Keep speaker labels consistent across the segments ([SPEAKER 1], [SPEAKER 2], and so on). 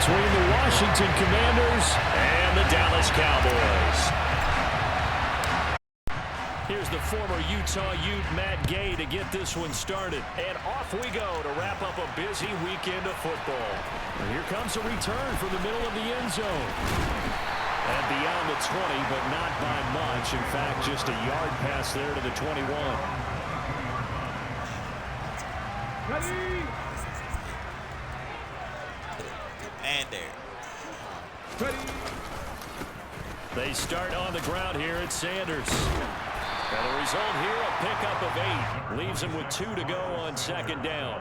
[SPEAKER 1] between the Washington Commanders and the Dallas Cowboys. Here's the former Utah Ute Matt Gay to get this one started. And off we go to wrap up a busy weekend of football. And here comes a return from the middle of the end zone. And beyond the 20, but not by much. In fact, just a yard pass there to the 21.
[SPEAKER 2] Ready.
[SPEAKER 3] And there.
[SPEAKER 2] Ready.
[SPEAKER 1] They start on the ground here at Sanders. And the result here, a pickup of 8. Leaves him with 2 to go on second down.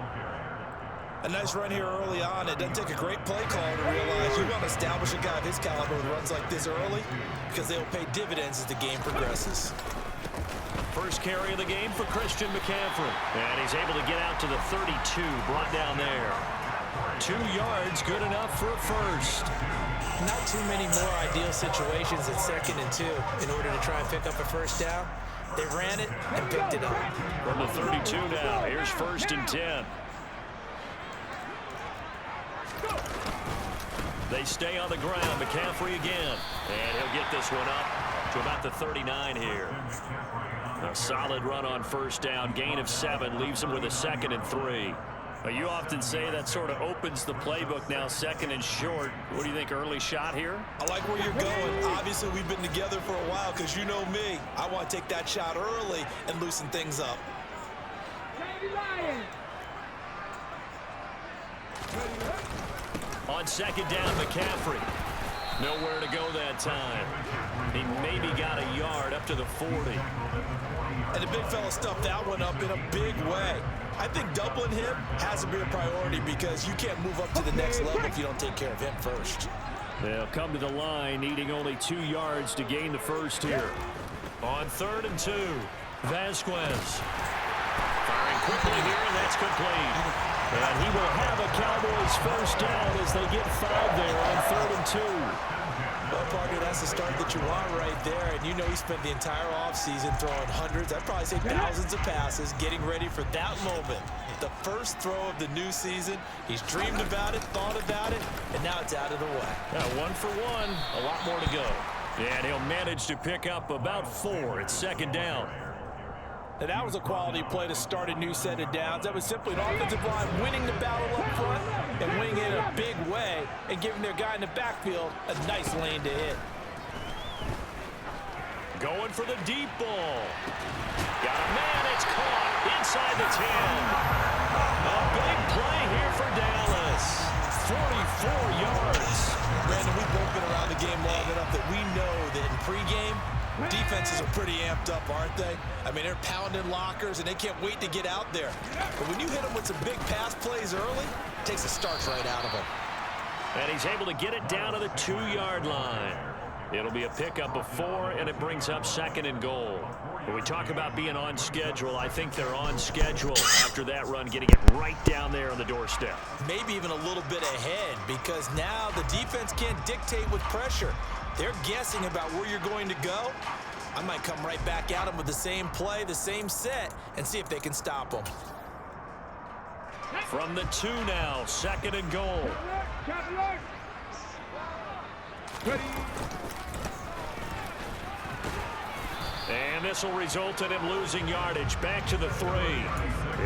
[SPEAKER 4] A nice run here early on. It doesn't take a great play call to realize you want to establish a guy of his caliber with runs like this early because they'll pay dividends as the game progresses.
[SPEAKER 1] First carry of the game for Christian McCaffrey. And he's able to get out to the 32, brought down there. 2 yards, good enough for a first.
[SPEAKER 5] Not too many more ideal situations at 2nd and 2 in order to try and pick up a first down. They ran it and picked it up.
[SPEAKER 1] From the 32 now, here's 1st and 10. They stay on the ground. McCaffrey again. And he'll get this one up to about the 39 here. A solid run on first down. Gain of 7 leaves him with a 2nd and 3. You often say that sort of opens the playbook now, 2nd and short. What do you think, early shot here?
[SPEAKER 4] I like where you're going. Obviously, we've been together for a while because you know me. I want to take that shot early and loosen things up.
[SPEAKER 1] On 2nd down, McCaffrey. Nowhere to go that time. He maybe got a yard up to the 40.
[SPEAKER 4] And the big fella stuffed that one up in a big way. I think doubling him has to be a priority because you can't move up to the next level if you don't take care of him first.
[SPEAKER 1] They'll come to the line, needing only 2 yards to gain the first here. On 3rd and 2, Vasquez. Firing quickly here, and that's complete. And he will have a Cowboys first down as they get 5 there on 3rd and 2.
[SPEAKER 4] Well, partner, that's the start that you want right there. And you know he spent the entire offseason throwing hundreds, I'd probably say thousands of passes, getting ready for that moment. The first throw of the new season. He's dreamed about it, thought about it, and now it's out of the way.
[SPEAKER 1] 1 for 1, a lot more to go. And he'll manage to pick up about 4 at 2nd down.
[SPEAKER 5] And that was a quality play to start a new set of downs. That was simply an offensive line winning the battle up front and winning it in a big way and giving their guy in the backfield a nice lane to hit.
[SPEAKER 1] Going for the deep ball. Got a man, it's caught inside the 10. A big play here for Dallas. 44 yards.
[SPEAKER 4] Brandon, we've both been around the game long enough that we know that in pregame, defenses are pretty amped up, aren't they? I mean, they're pounding lockers, and they can't wait to get out there. But when you hit them with some big pass plays early, it takes the starch right out of them.
[SPEAKER 1] And he's able to get it down to the 2-yard line. It'll be a pickup of 4, and it brings up 2nd and goal. When we talk about being on schedule, I think they're on schedule after that run, getting it right down there on the doorstep.
[SPEAKER 4] Maybe even a little bit ahead, because now the defense can't dictate with pressure. They're guessing about where you're going to go. I might come right back at them with the same play, the same set, and see if they can stop them.
[SPEAKER 1] From the 2 now, 2nd and goal.
[SPEAKER 2] Ready.
[SPEAKER 1] And this will result in him losing yardage back to the 3.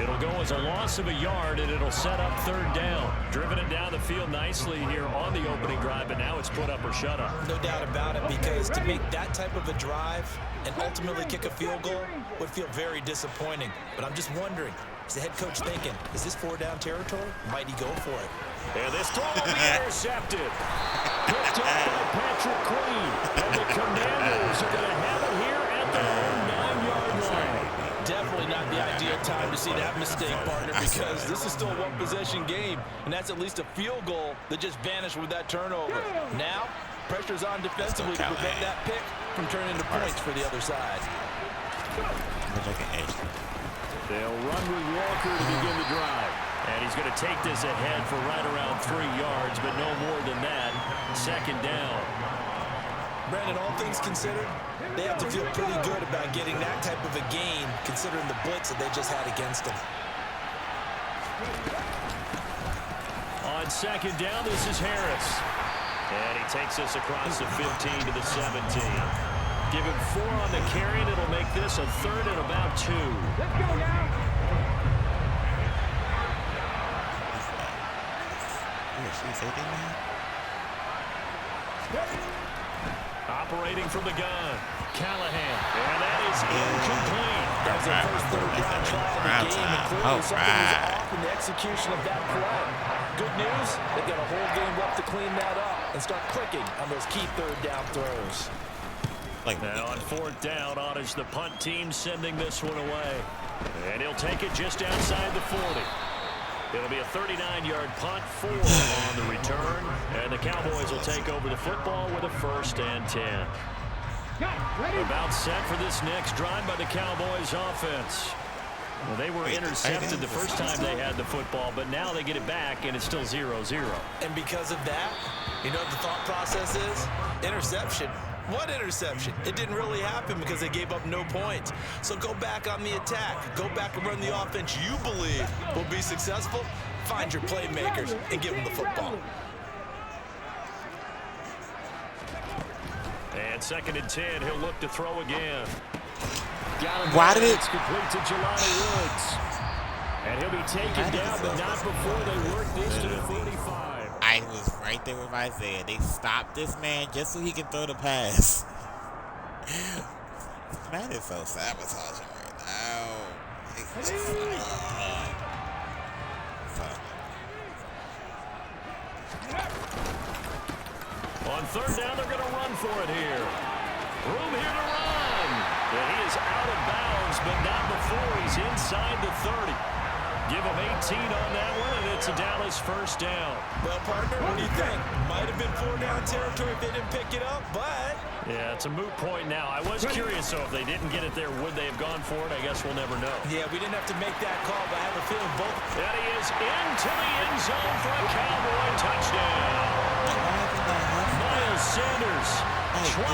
[SPEAKER 1] It'll go as a loss of a yard, and it'll set up 3rd down. Driven it down the field nicely here on the opening drive, but now it's put up or shut up.
[SPEAKER 4] No doubt about it, because to make that type of a drive and ultimately kick a field goal would feel very disappointing. But I'm just wondering, is the head coach thinking, is this 4-down territory? Might he go for it?
[SPEAKER 1] And this throw will be intercepted. Picked up by Patrick Queen. And the Commanders are going to have it here at the 9-yard line.
[SPEAKER 5] Definitely not the ideal time to see that mistake, partner, because this is still a one-possession game, and that's at least a field goal that just vanished with that turnover. Now, pressure's on defensively to prevent that pick from turning into points for the other side.
[SPEAKER 1] They'll run with Walker to begin the drive. And he's going to take this ahead for right around 3 yards, but no more than that. 2nd down.
[SPEAKER 4] Brandon, all things considered, they have to feel pretty good about getting that type of a gain, considering the blitz that they just had against them.
[SPEAKER 1] On On second down, this is Harris. And he takes us across the 15 to the 17. Give him 4 on the carry, and it'll make this a 3rd and about 2.
[SPEAKER 2] Let's go now.
[SPEAKER 1] Operating from the gun, Callahan, and that is incomplete.
[SPEAKER 4] That was their first third down try of the game, and clearly something was off in the execution of that play. Good news, they've got a whole game left to clean that up and start clicking on those key third down throws.
[SPEAKER 1] Now on 4th down, on is the punt team sending this one away. And he'll take it just outside the 40. It'll be a 39-yard punt, 4 on the return. And the Cowboys will take over the football with a 1st and 10. About set for this next drive by the Cowboys offense. Well, they were intercepted the first time they had the football, but now they get it back, and it's still 0-0.
[SPEAKER 4] And because of that, you know what the thought process is? Interception. What interception? It didn't really happen because they gave up no points. So go back on the attack. Go back and run the offense you believe will be successful. Find your playmakers and give them the football.
[SPEAKER 1] And 2nd and 10, he'll look to throw again.
[SPEAKER 6] Why did it?
[SPEAKER 1] It's complete to Jelani Woods. And he'll be taken down, but not before they work this to the 45.
[SPEAKER 6] I was right there with Isaiah. They stopped this man just so he can throw the pass. Man is so sabotaging right now.
[SPEAKER 1] On 3rd down, they're going to run for it here. Room here to run. And he is out of bounds, but not before he's inside the 30. Give him 18 on that one, and it's a Dallas 1st down.
[SPEAKER 4] Well, partner, what do you think? Might have been 4-down territory if they didn't pick it up, but...
[SPEAKER 1] Yeah, it's a moot point now. I was curious, so if they didn't get it there, would they have gone for it? I guess we'll never know.
[SPEAKER 4] Yeah, we didn't have to make that call, but I have a feeling both...
[SPEAKER 1] And he is into the end zone for a Cowboy touchdown. Miles Sanders, 27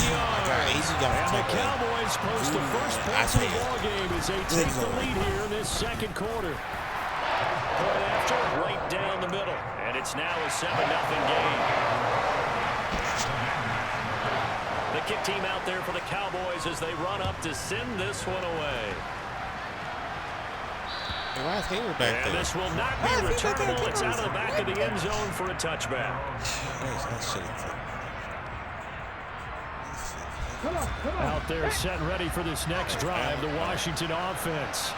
[SPEAKER 1] yards. And the Cowboys post the first points of the ballgame as they take the lead here in this 2nd quarter. Point after, right down the middle. And it's now a 7-0 game. The kick team out there for the Cowboys as they run up to send this one away. And this will not be returnable. It's out of the back of the end zone for a touchback. Out there set and ready for this next drive, the Washington offense.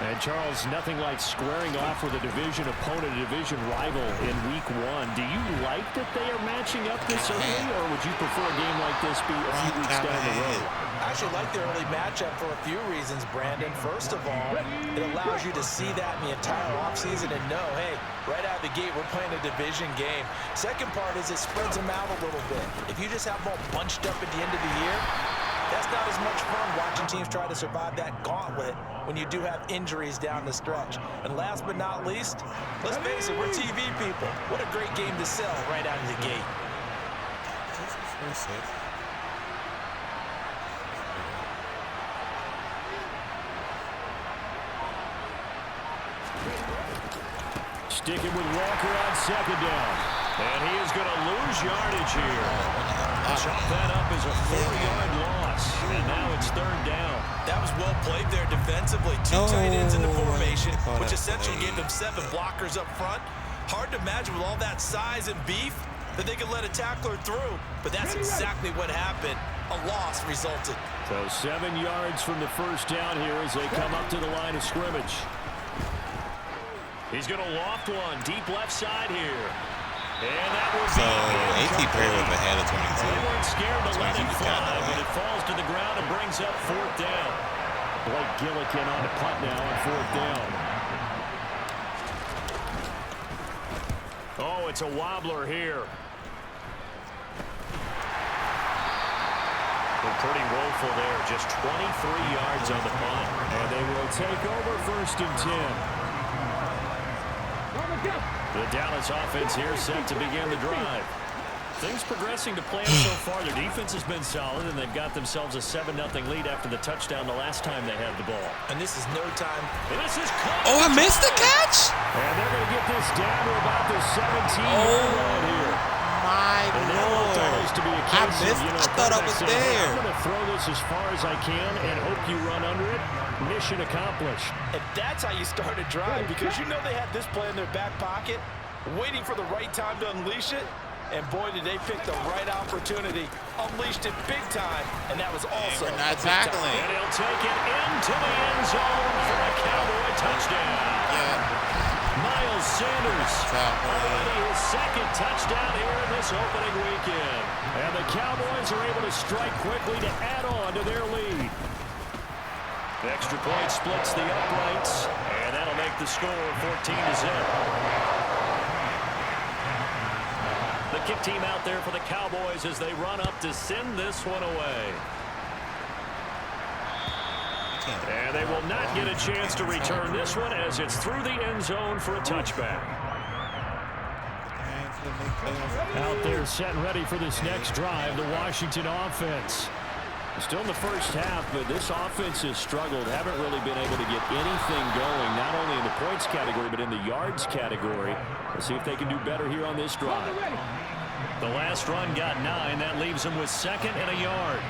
[SPEAKER 1] And Charles, nothing like squaring off with a division opponent, a division rival in week 1. Do you like that they are matching up this early, or would you prefer a game like this be a few weeks down the road?
[SPEAKER 4] I actually like the early matchup for a few reasons, Brandon. First of all, it allows you to see that in the entire offseason and know, hey, right out of the gate, we're playing a division game. Second part is it spreads them out a little bit. If you just have them all bunched up at the end of the year, that's not as much fun watching teams try to survive that gauntlet when you do have injuries down the stretch. And last but not least, let's face it, we're TV people. What a great game to sell right out of the gate.
[SPEAKER 1] Sticking with Walker on 2nd down. And he is going to lose yardage here. Chop that up as a 4-yard loss. And now it's 3rd down.
[SPEAKER 4] That was well played there defensively. 2 tight ends in the formation, which essentially gave them 7 blockers up front. Hard to imagine with all that size and beef that they could let a tackler through. But that's exactly what happened. A loss resulted.
[SPEAKER 1] So 7 yards from the 1st down here as they come up to the line of scrimmage. He's going to loft one deep left side here. And that will be
[SPEAKER 6] A.T. Perry was ahead of 22.
[SPEAKER 1] They weren't scared to let him fly, but it falls to the ground and brings up 4th down. Blake Gillikin on the punt now on 4th down. Oh, it's a wobbler here. They're pretty woeful there. Just 23 yards on the punt. And they will take over 1st and 10. The Dallas offense here set to begin the drive. Things progressing to plan so far. Their defense has been solid, and they've got themselves a 7-0 lead after the touchdown the last time they had the ball.
[SPEAKER 4] And this is no time.
[SPEAKER 1] This is
[SPEAKER 6] Oh, I missed the catch?
[SPEAKER 1] and they're going to get this down to about the 17-yard line here.
[SPEAKER 6] My
[SPEAKER 1] And now
[SPEAKER 6] Lord.
[SPEAKER 1] it almost to be a
[SPEAKER 6] I
[SPEAKER 1] case of,
[SPEAKER 6] missed.
[SPEAKER 1] you know,
[SPEAKER 6] I thought I
[SPEAKER 1] quarterback
[SPEAKER 6] was
[SPEAKER 1] saying, "Hey,
[SPEAKER 6] there."
[SPEAKER 1] I'm going to throw this as far as I can and hope you run under it. Mission accomplished.
[SPEAKER 5] And that's how you start a drive, because you know they had this play in their back pocket, waiting for the right time to unleash it. And boy, did they pick the right opportunity. Unleashed it big time, and that was also
[SPEAKER 6] we're not
[SPEAKER 5] a big time.
[SPEAKER 6] tackling.
[SPEAKER 1] And he'll take it into the end zone for a Cowboy touchdown.
[SPEAKER 6] Yeah.
[SPEAKER 1] Miles Sanders,
[SPEAKER 6] Cowboy.
[SPEAKER 1] already his second touchdown here in this opening weekend. And the Cowboys are able to strike quickly to add on to their lead. The extra point splits the uprights, and that'll make the score 14-0. The kick team out there for the Cowboys as they run up to send this one away. And they will not get a chance to return this one as it's through the end zone for a touchback. Out there set and ready for this next drive, the Washington offense. Still in the first half, but this offense has struggled. Haven't really been able to get anything going, not only in the points category, but in the yards category. Let's see if they can do better here on this drive. The last run got 9. That leaves them with 2nd and a yard.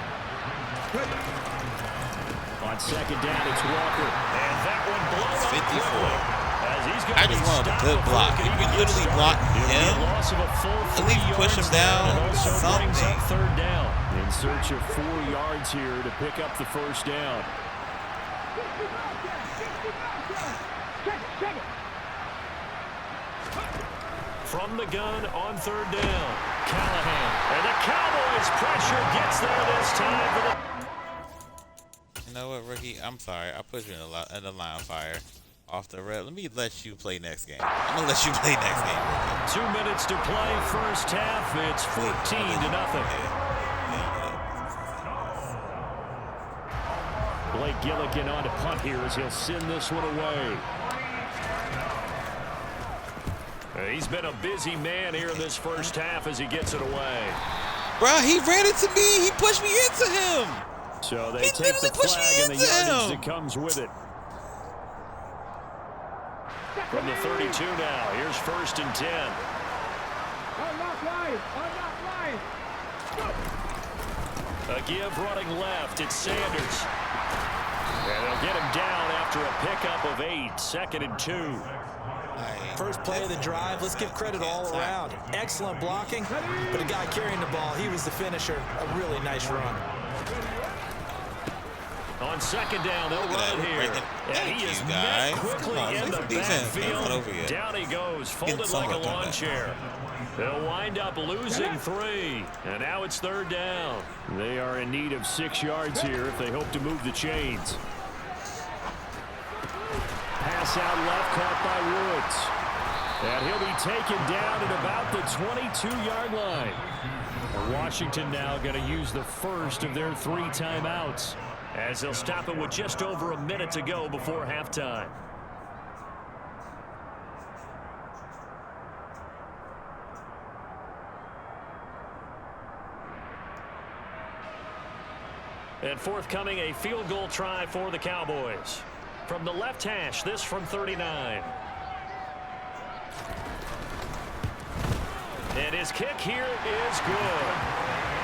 [SPEAKER 1] On 2nd down, it's Walker. And that one blows up
[SPEAKER 6] 54.
[SPEAKER 1] quickly, as he's
[SPEAKER 6] I just wanted a good block. If we literally block him,
[SPEAKER 1] at
[SPEAKER 6] least push him down,
[SPEAKER 1] And also brings
[SPEAKER 6] something.
[SPEAKER 1] up 3rd down. In search of 4 yards here to pick up the first down. From the gun on 3rd down, Callahan. And the Cowboys pressure gets there this time for the...
[SPEAKER 6] You know what, rookie? I'm sorry. I put you in the line of fire off the red. Let me let you play next game. I'm going to let you play next game, rookie.
[SPEAKER 1] 2 minutes to play first half. It's 14-0. Blake Gillikin on to punt here as he'll send this one away. He's been a busy man here in this first half as he gets it away.
[SPEAKER 6] Bro, he ran into me. He pushed me into him.
[SPEAKER 1] So they
[SPEAKER 6] He
[SPEAKER 1] take the
[SPEAKER 6] literally pushed me
[SPEAKER 1] flag and the
[SPEAKER 6] into
[SPEAKER 1] yardage
[SPEAKER 6] him.
[SPEAKER 1] that comes with it. From the 32 now, here's 1st and 10.
[SPEAKER 2] Unlock line. Unlock line.
[SPEAKER 1] A give running left. It's Sanders. And they'll get him down after a pickup of 8. 2nd and 2.
[SPEAKER 4] First play of the drive. Let's give credit all around. Excellent blocking, but the guy carrying the ball, he was the finisher. A really nice run.
[SPEAKER 1] On 2nd down, they'll run it here. And he is met quickly in the backfield. Down he goes, folded like a lawn chair. They'll wind up losing 3. And now it's 3rd down. They are in need of 6 yards here if they hope to move the chains. Pass out left, caught by Woods. And he'll be taken down at about the 22-yard line. And Washington now going to use the first of their 3 timeouts, as they'll stop it with just over a minute to go before halftime. And forthcoming, a field goal try for the Cowboys. From the left hash, this from 39. And his kick here is good.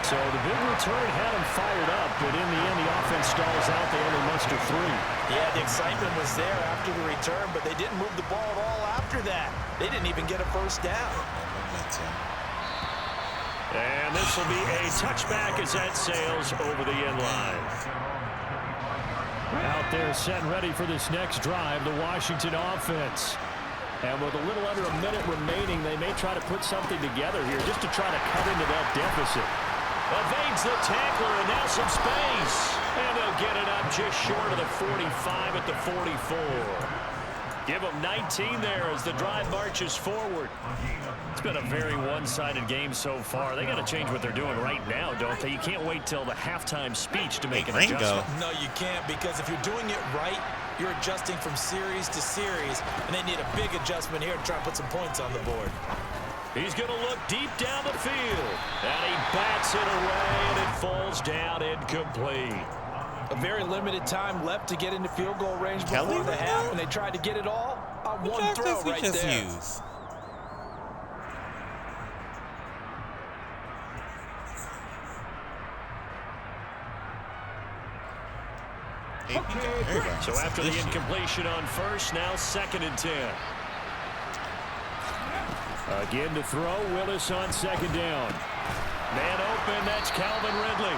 [SPEAKER 1] So the big return had him fired up, but in the end, the offense stalls out. They only muster 3.
[SPEAKER 5] Yeah, the excitement was there after the return, but they didn't move the ball at all after that. They didn't even get a first down.
[SPEAKER 1] And this will be a touchback as that sails over the end line. Out there set and ready for this next drive, the Washington offense. And with a little under a minute remaining, they may try to put something together here just to try to cut into that deficit. Evades the tackler, and now some space. And they'll get it up just short of the 45 at the 44. Give them 19 there as the drive marches forward. It's been a very one-sided game so far. They got to change what they're doing right now, don't they? You can't wait till the halftime speech to make an adjustment.
[SPEAKER 4] No, you can't, because if you're doing it right, you're adjusting from series to series, and they need a big adjustment here to try and put some points on the board.
[SPEAKER 1] He's going to look deep down the field. And he bats it away, and it falls down incomplete.
[SPEAKER 5] A very limited time left to get into field goal range before the half, and they tried to get it all on one throw right there.
[SPEAKER 1] So after the incompletion on first, now 2nd and 10. Again to throw, Willis on 2nd down. Man open, that's Calvin Ridley.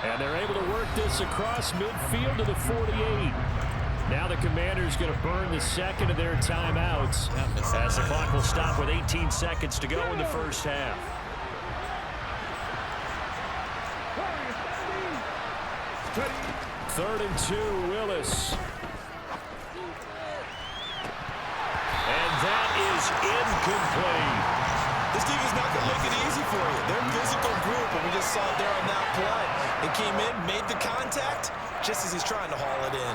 [SPEAKER 1] And they're able to work this across midfield to the 48. Now the Commanders going to burn the second of their timeouts as the clock will stop with 18 seconds to go in the first half. Third and 2, Willis. And that is incomplete.
[SPEAKER 4] This team is not going to make it easy for you. They're a physical group, and we just saw it there on that play. It came in, made the contact, just as he's trying to haul it in.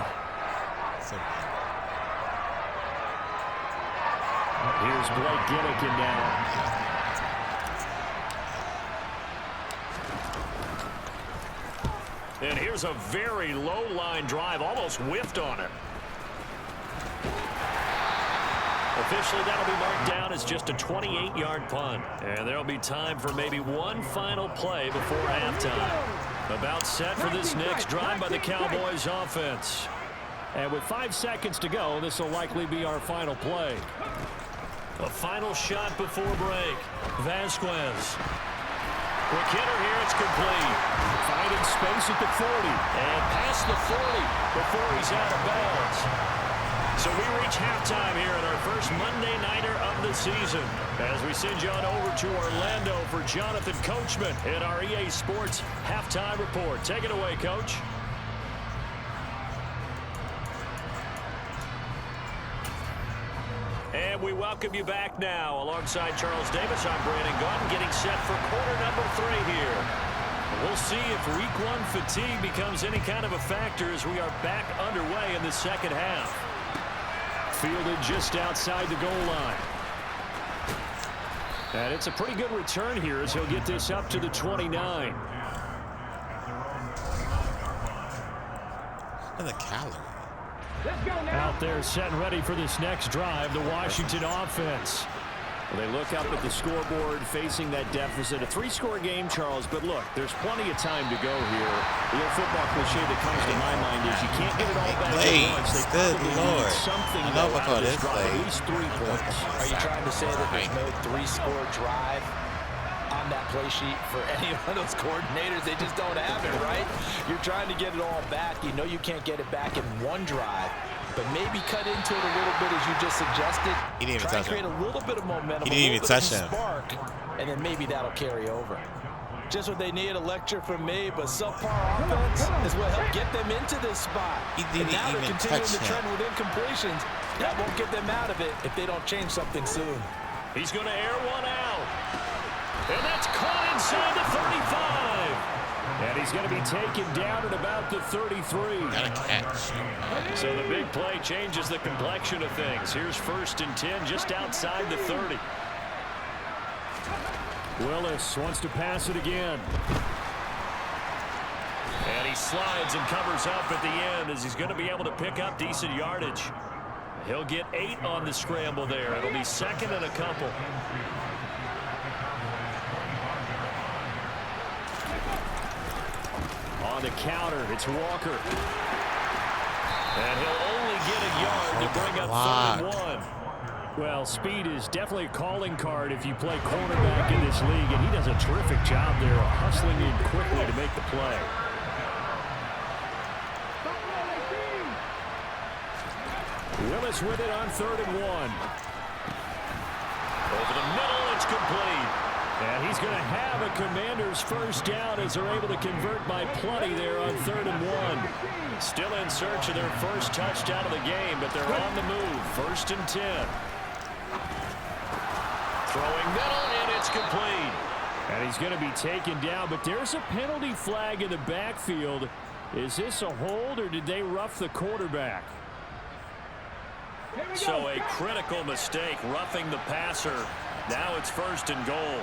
[SPEAKER 1] Here's Blake Gillikin now. And here's a very low line drive, almost whiffed on it. Officially, that'll be marked down as just a 28-yard punt. And there'll be time for maybe one final play before halftime. About set for this next drive by the Cowboys offense. And with 5 seconds to go, this will likely be our final play. A final shot before break. Vasquez. Quick hitter here, it's complete. Finding space at the 40 and past the 40 before he's out of bounds. So we reach halftime here in our first Monday Nighter of the season as we send you on over to Orlando for Jonathan Coachman in our EA Sports Halftime Report. Take it away, Coach. And we welcome you back now. Alongside Charles Davis, I'm Brandon Gaunt, getting set for quarter number 3 here. We'll see if week 1 fatigue becomes any kind of a factor as we are back underway in the second half. Fielded just outside the goal line. And it's a pretty good return here as he'll get this up to the 29.
[SPEAKER 6] And the calorie.
[SPEAKER 1] Out there set and ready for this next drive, the Washington offense. Well, they look up at the scoreboard facing that deficit. A 3-score game, Charles, but look, there's plenty of time to go here. The old football cliche that comes to my mind is you can't get it all back at once. They probably need something to go out of this drive, at least 3 points.
[SPEAKER 5] Are you trying to say that there's no 3-score drive on that play sheet for any of those coordinators? They just don't have it, right? You're trying to get it all back. You know you can't get it back in one drive, but maybe cut into it a little bit as you just suggested.
[SPEAKER 6] He didn't even
[SPEAKER 5] Try
[SPEAKER 6] touch
[SPEAKER 5] to create
[SPEAKER 6] him.
[SPEAKER 5] a little bit of momentum,
[SPEAKER 6] He didn't even touch him.
[SPEAKER 5] Spark, and then maybe that'll carry over. Just what they need, a lecture from me, but subpar offense is what helped get them into this spot.
[SPEAKER 6] He didn't
[SPEAKER 5] and now
[SPEAKER 6] even
[SPEAKER 5] they're continuing
[SPEAKER 6] touch
[SPEAKER 5] to trend
[SPEAKER 6] him.
[SPEAKER 5] with incompletions. That won't get them out of it if they don't change something soon.
[SPEAKER 1] He's going to air one out. And that's caught inside the 35. And he's going to be taken down at about the 33.
[SPEAKER 6] Got a catch.
[SPEAKER 1] So the big play changes the complexion of things. Here's 1st and 10 just outside the 30. Willis wants to pass it again. And he slides and covers up at the end as he's going to be able to pick up decent yardage. He'll get 8 on the scramble there. It'll be 2nd and a couple. On the counter, it's Walker. And he'll only get a yard to bring up 3rd and 1. Well, speed is definitely a calling card if you play cornerback in this league, and he does a terrific job there hustling in quickly to make the play. Willis with it on 3rd and 1. Over the middle, it's complete. And he's going to have a Commanders first down as they're able to convert by plenty there on 3rd and 1. Still in search of their first touchdown of the game, but they're on the move. 1st and 10. Throwing middle, and it's complete. And he's going to be taken down, but there's a penalty flag in the backfield. Is this a hold, or did they rough the quarterback? So a critical mistake, roughing the passer Now it's 1st and goal.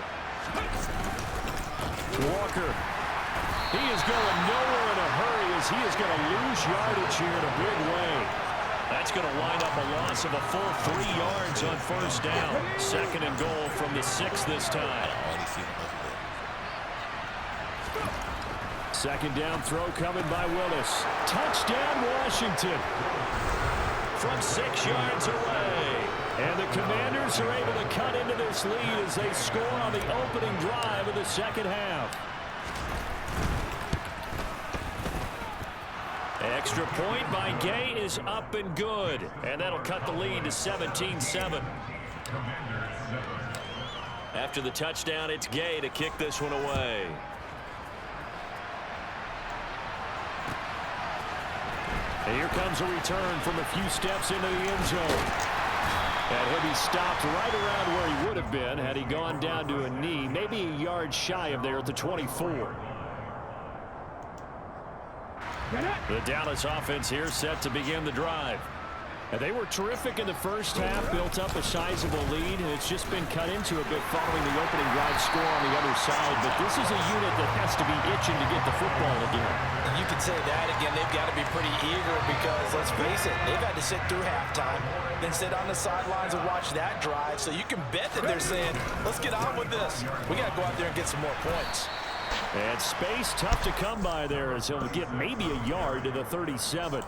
[SPEAKER 1] Walker. He is going nowhere in a hurry as he is going to lose yardage here in a big way. That's going to wind up a loss of a full 3 yards on 1st down. 2nd and goal from the 6 this time. 2nd down throw coming by Willis. Touchdown, Washington. From 6 yards away. And the Commanders are able to cut into this lead as they score on the opening drive of the 2nd half. Extra point by Gay is up and good. And that'll cut the lead to 17-7. After the touchdown, it's Gay to kick this one away. And here comes a return from a few steps into the end zone. And he'll be stopped right around where he would have been had he gone down to a knee, maybe a yard shy of there at the 24. The Dallas offense here set to begin the drive. And they were terrific in the first half, built up a sizable lead, and it's just been cut into a bit following the opening drive score on the other side. But this is a unit that has to be itching to get the football again.
[SPEAKER 5] And you could say that again. They've got to be pretty eager because, let's face it, they've had to sit through halftime, then sit on the sidelines and watch that drive. So you can bet that they're saying, let's get on with this. We got to go out there and get some more points.
[SPEAKER 1] And space tough to come by there as he'll get maybe a yard to the 37.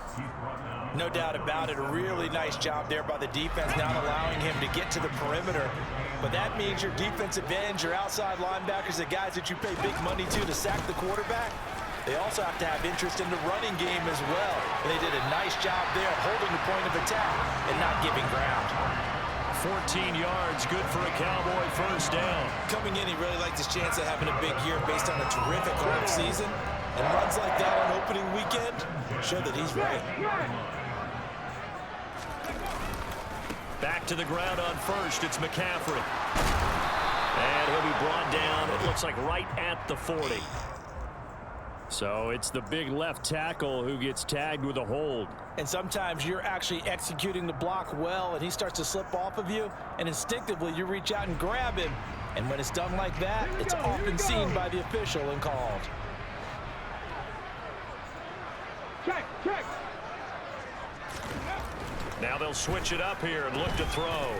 [SPEAKER 5] No doubt about it. A really nice job there by the defense, not allowing him to get to the perimeter. But that means your defensive ends, your outside linebackers, the guys that you pay big money to sack the quarterback, they also have to have interest in the running game as well. And they did a nice job there holding the point of attack and not giving ground.
[SPEAKER 1] 14 yards, good for a Cowboy 1st down.
[SPEAKER 4] Coming in, he really liked his chance of having a big year based on a terrific offseason. And runs like that on opening weekend show that he's right.
[SPEAKER 1] Back to the ground on 1st, it's McCaffrey. And he'll be brought down, it looks like right at the 40. So it's the big left tackle who gets tagged with a hold.
[SPEAKER 5] And sometimes you're actually executing the block well, and he starts to slip off of you, and instinctively you reach out and grab him. And when it's done like that, it's often seen by the official and called.
[SPEAKER 2] Check, check.
[SPEAKER 1] Now they'll switch it up here and look to throw.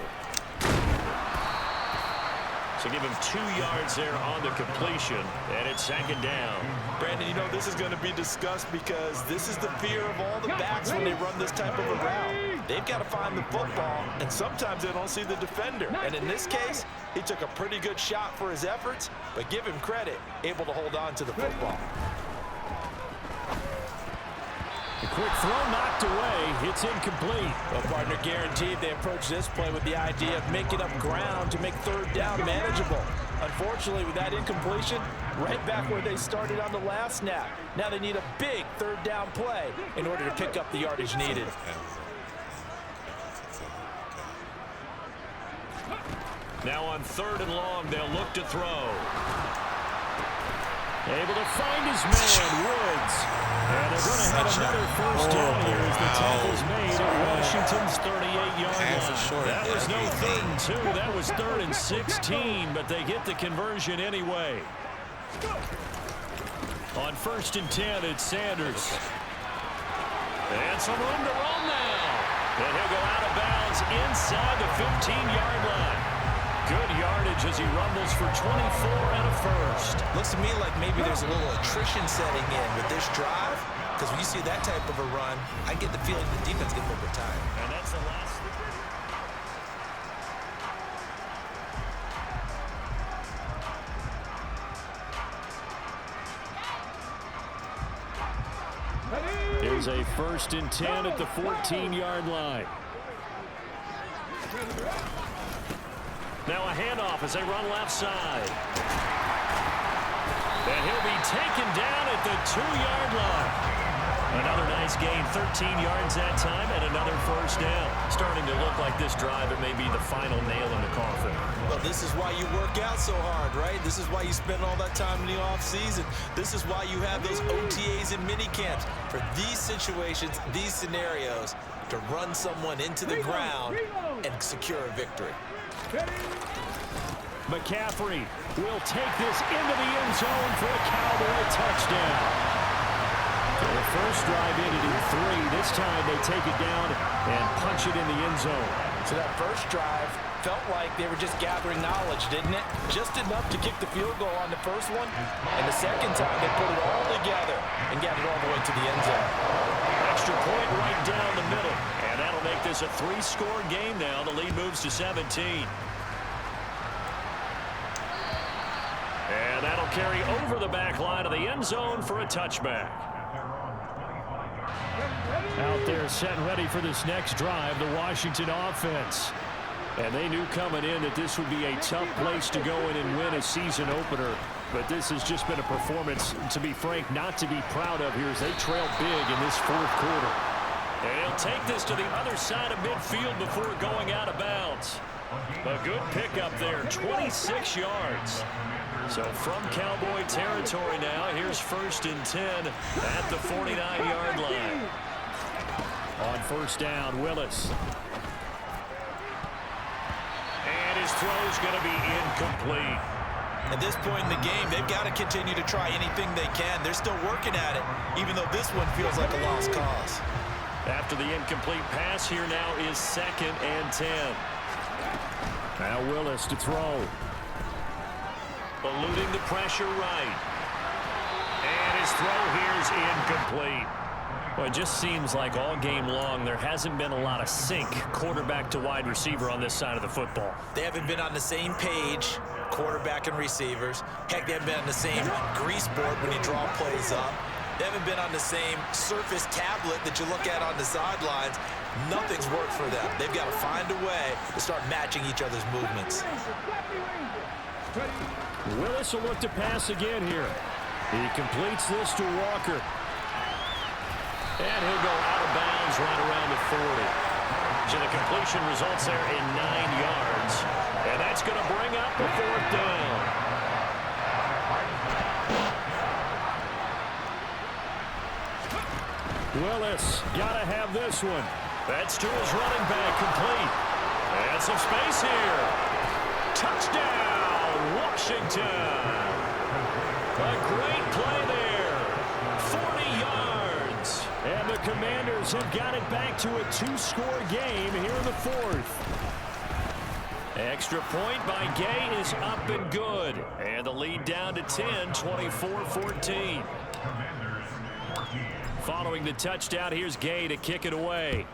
[SPEAKER 1] So give him 2 yards there on the completion, and it's 2nd down.
[SPEAKER 4] Brandon, you know this is going to be discussed because this is the fear of all the backs when they run this type of a route. They've got to find the football, and sometimes they don't see the defender. And in this case, he took a pretty good shot for his efforts, but give him credit, able to hold on to the football.
[SPEAKER 1] A quick throw knocked away. It's incomplete.
[SPEAKER 5] Well, partner, guaranteed they approach this play with the idea of making up ground to make 3rd down manageable. Unfortunately, with that incompletion, right back where they started on the last snap. Now they need a big 3rd down play in order to pick up the yardage needed.
[SPEAKER 1] Now on 3rd and long, they'll look to throw. Able to find his man, Woods. And they're going to have another 1st down here as the tackle's made at Washington's 38-yard line. That was no 3rd and 2. That was 3rd and 16, but they get the conversion anyway. On 1st and 10, it's Sanders. And some room to run now. And he'll go out of bounds inside the 15-yard line. Good yardage as he rumbles for 24 and a 1st.
[SPEAKER 4] Looks to me like maybe there's a little attrition setting in with this drive, because when you see that type of a run, I get the feeling the defense gets a little bit tired.
[SPEAKER 1] And that's the last. Here's a 1st and 10 at the 14-yard line. Now a handoff as they run left side. And he'll be taken down at the 2-yard line. Another nice gain, 13 yards that time, and another 1st down. Starting to look like this drive, it may be the final nail in the coffin.
[SPEAKER 4] Well, this is why you work out so hard, right? This is why you spend all that time in the offseason. This is why you have those OTAs and mini camps for these situations, these scenarios, to run someone into the ground and secure a victory.
[SPEAKER 1] McCaffrey will take this into the end zone for a Cowboy touchdown. So the first drive ended in 3. This time they take it down and punch it in the end zone.
[SPEAKER 5] So that first drive felt like they were just gathering knowledge, didn't it? Just enough to kick the field goal on the first one. And the second time they put it all together and got it all the way to the end zone.
[SPEAKER 1] Extra point right down the middle. And that'll make this a 3-score game now. The lead moves to 17. And that'll carry over the back line of the end zone for a touchback. Out there set and ready for this next drive, the Washington offense. And they knew coming in that this would be a tough place to go in and win a season opener. But this has just been a performance, to be frank, not to be proud of here as they trail big in this fourth quarter. And he'll take this to the other side of midfield before going out of bounds. A good pickup there, 26 yards. So from Cowboy territory now, here's 1st and 10 at the 49-yard line. On first down, Willis. And his throw's going to be incomplete.
[SPEAKER 4] At this point in the game, they've got to continue to try anything they can. They're still working at it, even though this one feels like a lost cause.
[SPEAKER 1] After the incomplete pass, here now is 2nd and 10. Now Willis to throw. Eluding the pressure right. And his throw here is incomplete. Well, it just seems like all game long there hasn't been a lot of sync quarterback to wide receiver on this side of the football.
[SPEAKER 4] They haven't been on the same page, quarterback and receivers. Heck, they haven't been on the same grease board when you draw plays up. They haven't been on the same surface tablet that you look at on the sidelines. Nothing's worked for them. They've got to find a way to start matching each other's movements.
[SPEAKER 1] Willis will look to pass again here. He completes this to Walker. And he'll go out of bounds right around the 40. So the completion results there in 9 yards. And that's going to bring up the 4th down. Willis got to have this one. That's to his running back, complete. And some space here. Touchdown, Washington. A great play there. 40 yards. And the Commanders have got it back to a 2-score game here in the 4th. Extra point by Gay is up and good. And the lead down to 10, 24-14. Following the touchdown, here's Gay to kick it away.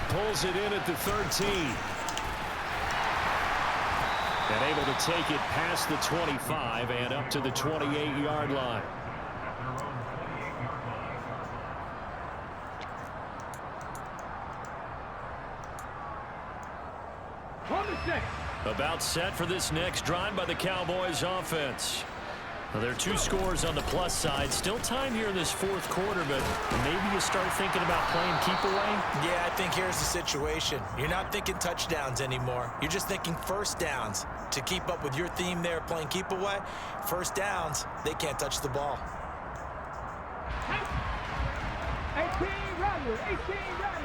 [SPEAKER 1] Pulls it in at the 13. And able to take it past the 25 and up to the 28-yard line. About set for this next drive by the Cowboys offense. Well, there are 2 scores on the plus side. Still time here in this 4th quarter, but maybe you start thinking about playing keep away?
[SPEAKER 4] Yeah, I think here's the situation. You're not thinking touchdowns anymore. You're just thinking first downs. To keep up with your theme there, playing keep away, first downs, they can't touch the ball.
[SPEAKER 2] 18 run, 18 run.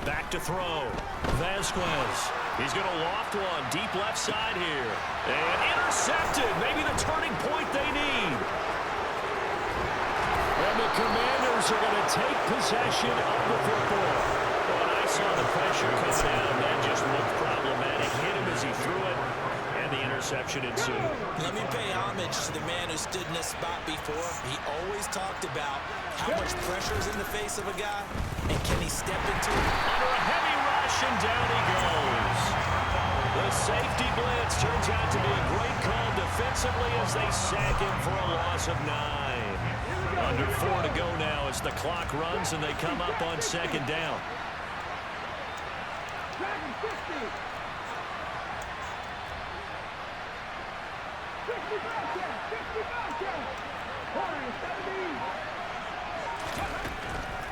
[SPEAKER 1] Back to throw. Vasquez. He's going to loft one deep left side here. And intercepted. Maybe the turning point they need. And the Commanders are going to take possession of the football. When I saw the pressure come down, that just looked problematic. Hit him as he threw it. And the interception ensued.
[SPEAKER 4] Let me pay homage to the man who stood in this spot before. He always talked about how much pressure is in the face of a guy, and can he step into it?
[SPEAKER 1] Under a heavy rush, and down he goes. The safety blitz turns out to be a great call defensively as they sack him for a loss of 9. Under 4 to go now as the clock runs and they come up on 2nd down.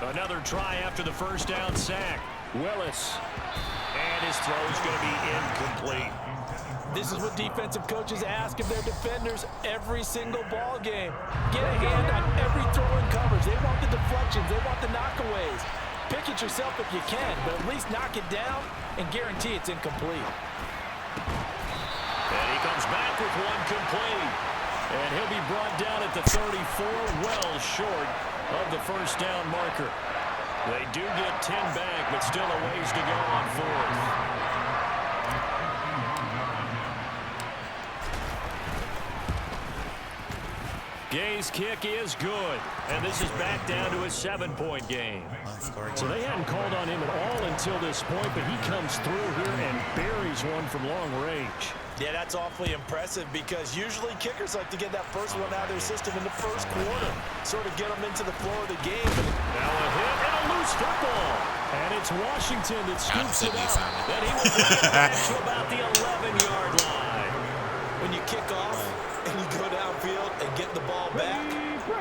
[SPEAKER 1] Another try after the first down sack. Willis. And his throw is going to be incomplete.
[SPEAKER 5] This is what defensive coaches ask of their defenders every single ball game. Get a hand on every throw in coverage. They want the deflections. They want the knockaways. Pick it yourself if you can, but at least knock it down and guarantee it's incomplete.
[SPEAKER 1] And he comes back with one complete. And he'll be brought down at the 34, well short of the first down marker. They do get 10 back, but still a ways to go on fourth. Gay's kick is good, and this is back down to a 7-point game. So they hadn't called on him at all until this point, but he comes through here and buries one from long range.
[SPEAKER 4] Yeah, that's awfully impressive because usually kickers like to get that first one out of their system in the first quarter, sort of get them into the flow of the game.
[SPEAKER 1] Now a hit and a loose football. And it's Washington that scoops it up. Then he will bring it back to about the 11-yard line.
[SPEAKER 4] When you kick off and you go downfield and get the ball back,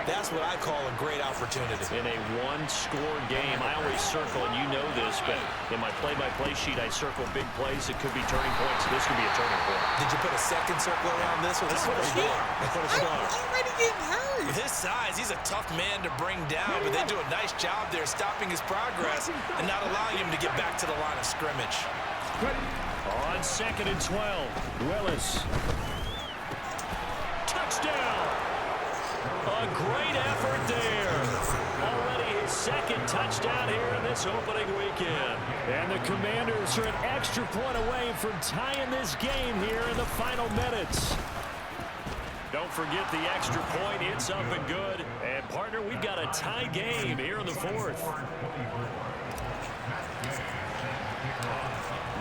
[SPEAKER 4] that's what I call a great opportunity.
[SPEAKER 1] In a one-score game, I always circle, and you know this, but in my play-by-play sheet, I circle big plays. It could be turning points. This could be a turning point.
[SPEAKER 4] Did you put a second circle around this, or this?
[SPEAKER 6] I'm already getting hurt.
[SPEAKER 4] With his size, he's a tough man to bring down, but they do a nice job there stopping his progress and not allowing him to get back to the line of scrimmage.
[SPEAKER 1] On 2nd and 12, Willis. Touchdown! A great effort there. Already his second touchdown here in this opening weekend. And the Commanders are an extra point away from tying this game here in the final minutes. Don't forget the extra point. It's up and good. And, partner, we've got a tie game here in the fourth.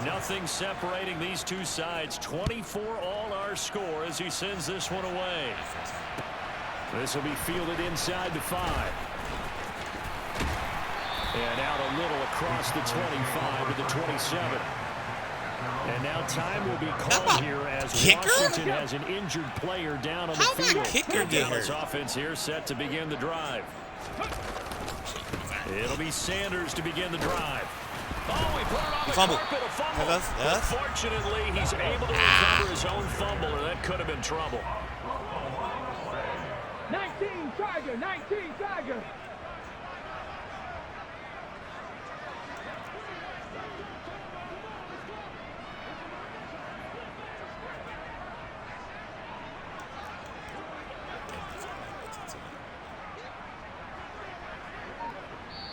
[SPEAKER 1] Nothing separating these two sides. 24 all our score as he sends this one away. This will be fielded inside the 5. And out a little across the 25 to the 27. And now time will be called here as Washington has an injured player down on the field.
[SPEAKER 6] Kicker get hurt?
[SPEAKER 1] Dallas offense here set to begin the drive. It'll be Sanders to begin the drive. Oh, he put it on the carpet, a fumble. Fortunately, he's able to recover his own fumble, or that could have been trouble.
[SPEAKER 2] 19 Tiger, 19 Tiger.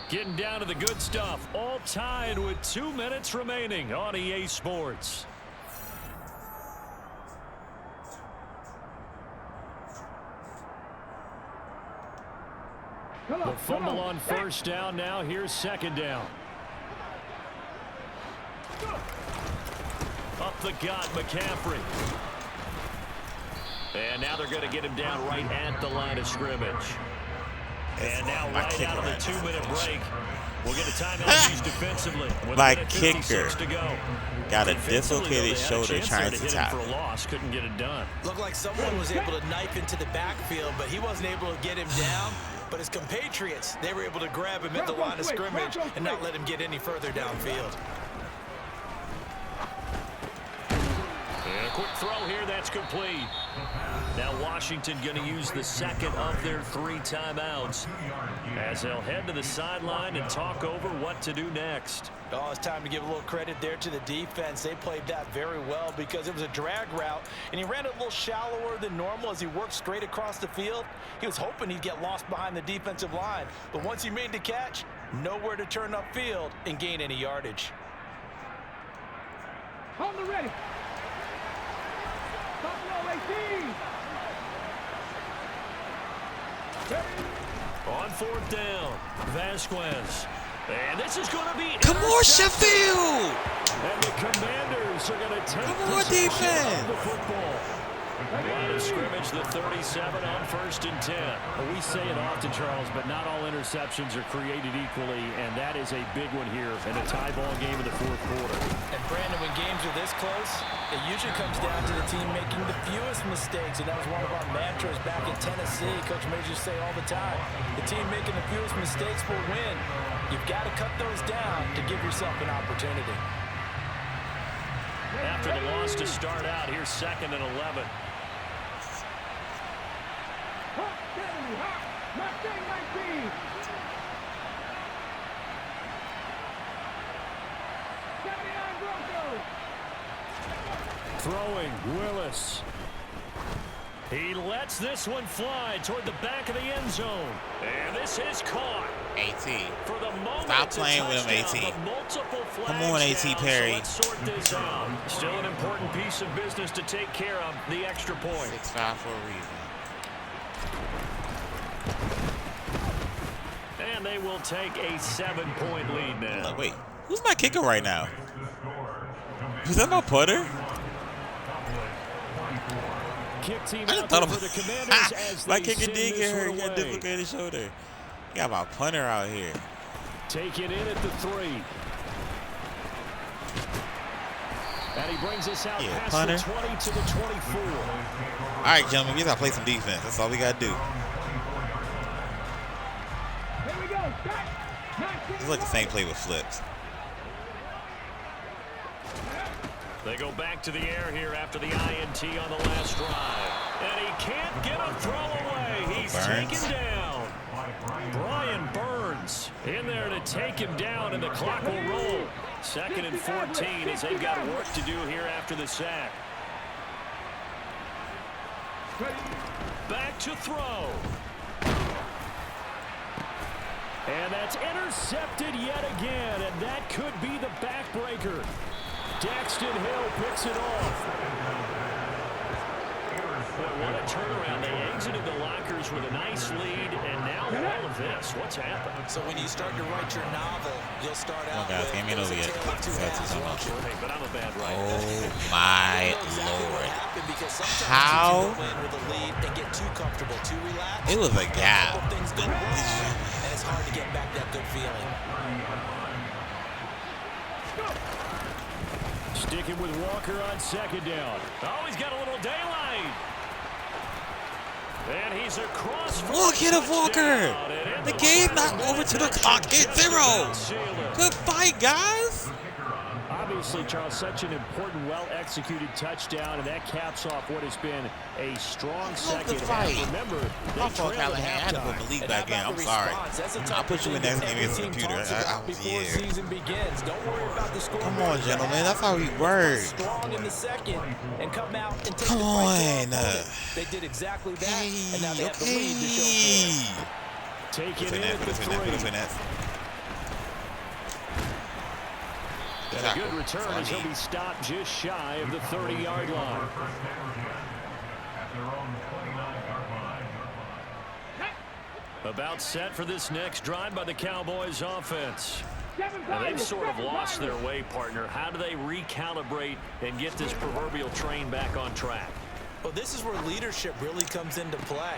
[SPEAKER 1] Getting down to the good stuff. All tied with 2 minutes remaining on EA Sports. The fumble on first down now. Here's second down. Up the gut, McCaffrey. And now they're going to get him down right at the line of scrimmage. And now right out of the 2-minute break, we'll get a timeout used defensively.
[SPEAKER 6] My kicker got a dislocated shoulder trying to tackle.
[SPEAKER 1] For a loss, couldn't get it done.
[SPEAKER 4] Looked like someone was able to knife into the backfield, but he wasn't able to get him down. But his compatriots, they were able to grab him at the line of scrimmage and not let him get any further downfield.
[SPEAKER 1] And a quick throw here, that's complete. Now Washington going to use the second of their 3 timeouts as they'll head to the sideline and talk over what to do next.
[SPEAKER 4] Oh, it's time to give a little credit there to the defense. They played that very well because it was a drag route, and he ran it a little shallower than normal as he worked straight across the field. He was hoping he'd get lost behind the defensive line, but once he made the catch, nowhere to turn upfield and gain any yardage.
[SPEAKER 2] On the ready. Buffalo 18.
[SPEAKER 1] On 4th down, Vasquez. And this is going to be...
[SPEAKER 6] Come on, Sheffield!
[SPEAKER 1] And the Commanders are going to take
[SPEAKER 6] Come on, defense!
[SPEAKER 1] the football. Line of scrimmage, the 37 on 1st and 10.
[SPEAKER 7] Well, we say it often, Charles, but not all interceptions are created equally, and that is a big one here in a tie ball game in the 4th quarter.
[SPEAKER 5] And Brandon, when games are this close, it usually comes down to the team making the fewest mistakes, and that was one of our mantras back in Tennessee. Coach Majors say all the time, the team making the fewest mistakes will win. You've got to cut those down to give yourself an opportunity.
[SPEAKER 1] After the loss to start out, here's 2nd and 11.
[SPEAKER 7] Throwing, Willis. He lets this one fly toward the back of the end zone. And this is caught.
[SPEAKER 6] AT.
[SPEAKER 7] For the moment,
[SPEAKER 6] Stop playing with him, AT. Come on, AT Perry.
[SPEAKER 7] So let's sort this out. Still an important piece of business to take care of, the extra point.
[SPEAKER 6] 6'5" for a reason.
[SPEAKER 7] And they will take a 7-point lead now.
[SPEAKER 6] Wait, who's my kicker right now? Is that my putter?
[SPEAKER 7] Kick team
[SPEAKER 6] I
[SPEAKER 7] out
[SPEAKER 6] thought
[SPEAKER 7] for the Commanders as
[SPEAKER 6] my
[SPEAKER 7] they
[SPEAKER 6] kicker
[SPEAKER 7] send
[SPEAKER 6] did
[SPEAKER 7] this
[SPEAKER 6] get hurt.
[SPEAKER 7] one
[SPEAKER 6] He got
[SPEAKER 7] away.
[SPEAKER 6] dislocated shoulder. He got my punter out here.
[SPEAKER 7] Taken in at the 3. And he brings us out past
[SPEAKER 6] punter.
[SPEAKER 7] the 20 to the 24.
[SPEAKER 6] All right, gentlemen, we got to play some defense. That's all we got to do.
[SPEAKER 2] Here we go. Start.
[SPEAKER 6] It's like the same play with flips.
[SPEAKER 1] They go back to the air here after the INT on the last drive. And he can't get a throw away. He's taken down. Brian Burns in there to take him down, and the clock will roll. 2nd and 14 as they've got work to do here after the sack. Back to throw.
[SPEAKER 7] And that's intercepted yet again, and that could be the backbreaker. Daxton Hill picks it off. Boy, what a turnaround. They exited the lockers with a nice lead, and now all of this. What's happened?
[SPEAKER 4] So when you start to write your novel, you'll start out
[SPEAKER 6] guys,
[SPEAKER 4] with
[SPEAKER 6] game ain't over yet.
[SPEAKER 1] Hey, but I'm a bad writer.
[SPEAKER 6] Oh, my Lord.
[SPEAKER 4] How?
[SPEAKER 6] How?
[SPEAKER 4] Win with a lead and get too comfortable, too relaxed.
[SPEAKER 6] It was a gap.
[SPEAKER 4] Things go wrong, and it's hard to get back that good feeling.
[SPEAKER 7] Sticking with Walker on 2nd down.
[SPEAKER 1] Oh, he's got a little daylight. And he's across.
[SPEAKER 6] Look at Walker. The game's not over to the clock. It's 0. Good fight, guys.
[SPEAKER 7] Obviously, Charles, such an important, well-executed touchdown, and that caps off what has been a strong second half. Remember,
[SPEAKER 6] My fault, Callahan. I had to put Malik back in. I'm sorry. I'll put you in next game against the computer.
[SPEAKER 4] Before season begins, don't worry about the score.
[SPEAKER 6] Come on, gentlemen. That's how we work.
[SPEAKER 4] Strong in the second and come out and take
[SPEAKER 6] Come
[SPEAKER 4] the fight to
[SPEAKER 6] on.
[SPEAKER 4] opponent. They did exactly that, and now they have the
[SPEAKER 6] Okay.
[SPEAKER 4] lead to show for it.
[SPEAKER 7] Take it
[SPEAKER 6] Put
[SPEAKER 7] in at the 3. And a good return as he'll be stopped just shy of the 30-yard line. About set for this next drive by the Cowboys offense.
[SPEAKER 1] Now, they've sort of lost their way, partner. How do they recalibrate and get this proverbial train back on track?
[SPEAKER 4] Well, this is where leadership really comes into play.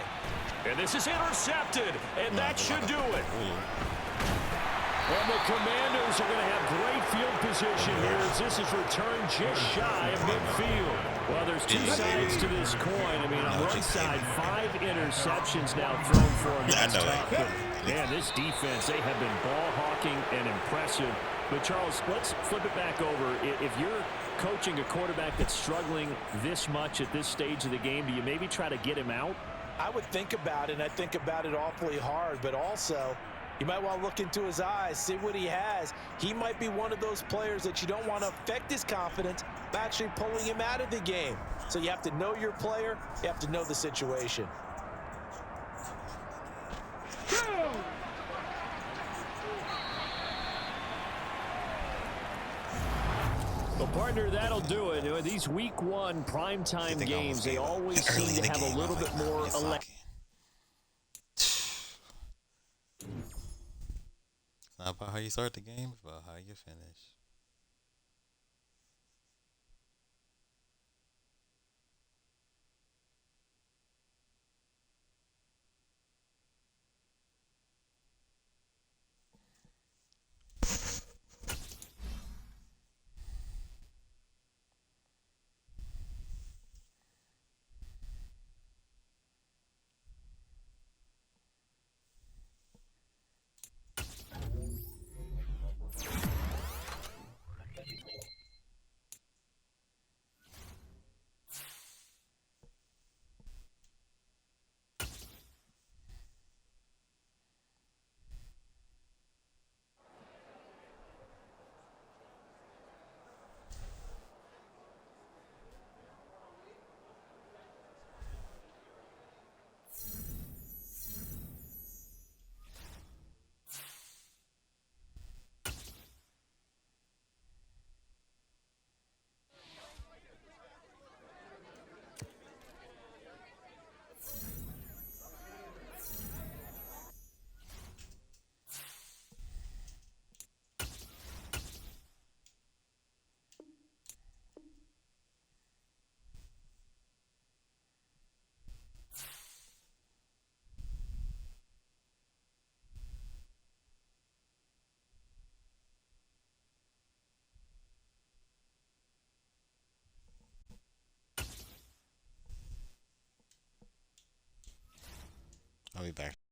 [SPEAKER 1] And this is intercepted, and that should do it.
[SPEAKER 7] And the Commanders are going to have great field position here as this is returned just shy of midfield. Well, there's two sides to this coin. I mean, on one side, 5 interceptions now thrown for him. That's tough. Man, this defense, they have been ball hawking and impressive. But, Charles, let's flip it back over. If you're coaching a quarterback that's struggling this much at this stage of the game, do you maybe try to get him out?
[SPEAKER 4] I would think about it, and I think about it awfully hard, but also you might want to look into his eyes, see what he has. He might be one of those players that you don't want to affect his confidence by actually pulling him out of the game. So you have to know your player. You have to know the situation.
[SPEAKER 7] Well, partner, that'll do it. These week 1 primetime games, they always seem to have a little bit more electric.
[SPEAKER 6] It's not about how you start the game, it's about how you finish. I'll be back.